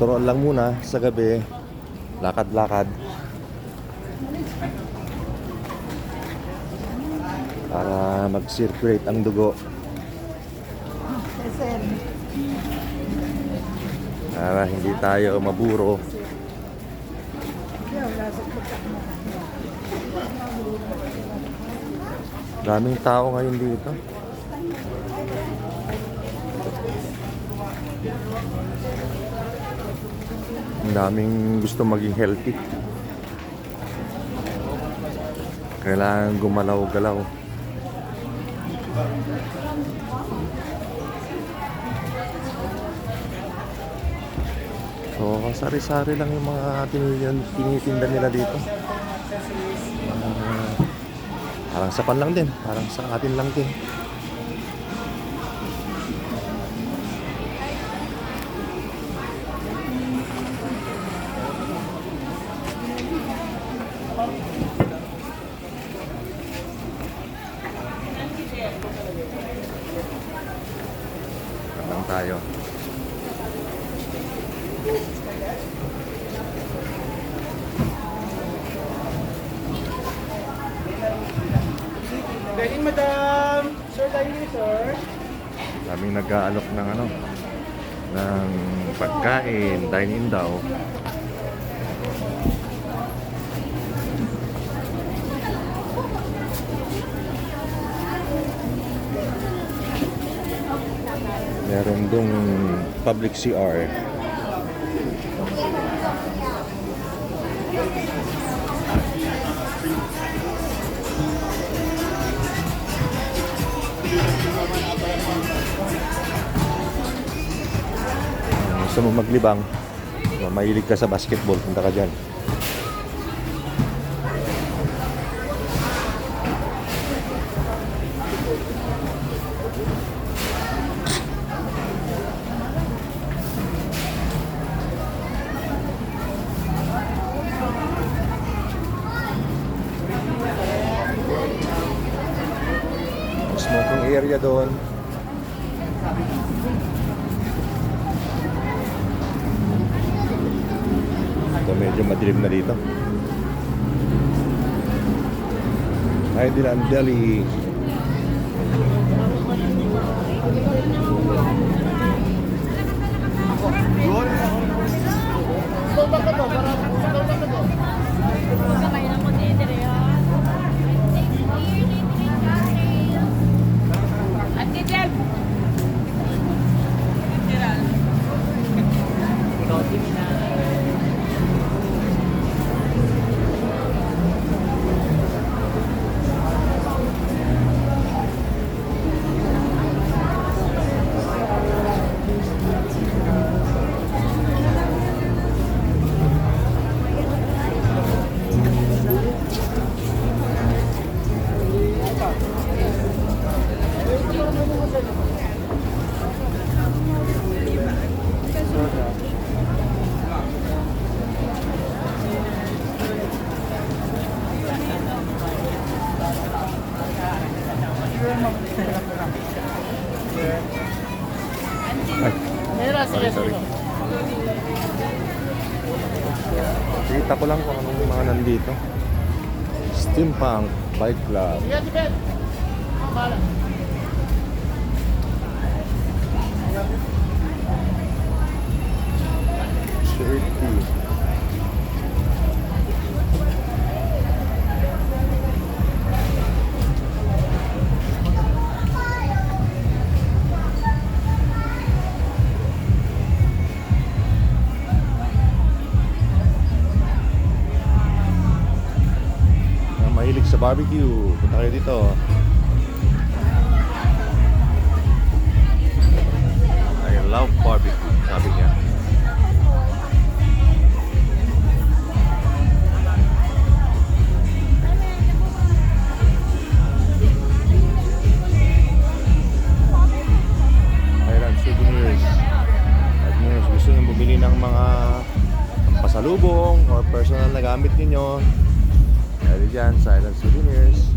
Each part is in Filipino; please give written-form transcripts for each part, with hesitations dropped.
turuan lang muna sa gabi, lakad-lakad para mag-circulate ang dugo, para hindi tayo maburo. Daming tao ngayon dito. Ang daming gusto maging healthy. Kailangan gumalaw-galaw. So, sari-sari lang yung mga tinitinda nila dito. Parang sa pan lang din. Parang sa atin lang din. Lang tayo. Dining, madam. Sir, dining, sir. Daming nag-aalok ng ng pagkain, dine-in daw. Meron dong public CR. Gusto mo maglibang, mahilig ka sa basketball, punta ka dyan. Smoking area doon. So medyo madilim na dito. Ay, Dilan Deli. Sorry. Kita ko lang kung anong mga nandito. Steampunk Bike Club. Shirty. Mahilig sa barbecue, punta kayo dito. I love barbecue, sabi niya. Highland souvenirs. At nyo gusto nyo bumili ng mga pasalubong or personal na gamit ninyo, dahil dyan, Silent Souvenirs.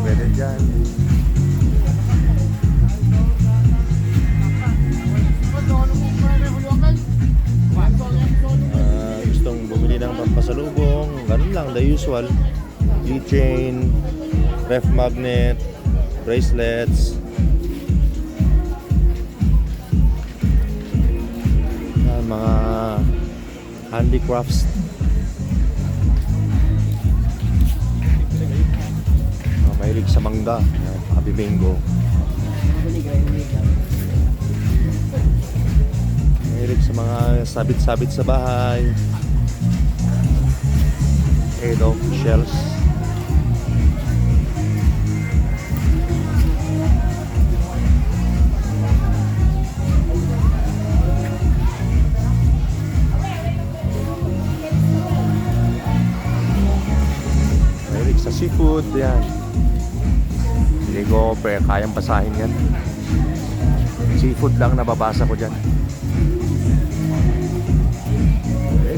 pwede dyan. Gustong bumili ng pampasalubong, ganun lang, the usual. Keychain, ref magnet, bracelets. Mga handicrafts. Mahilig sa mangga, Happy Bingo. Mahilig sa mga sabit-sabit sa bahay. Edo, shells. Mahilig sa seafood, yan. Hindi ko kayang basahin yan. Seafood lang nababasa ko dyan.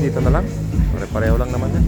Dito na lang. Pare-pareho lang naman yan.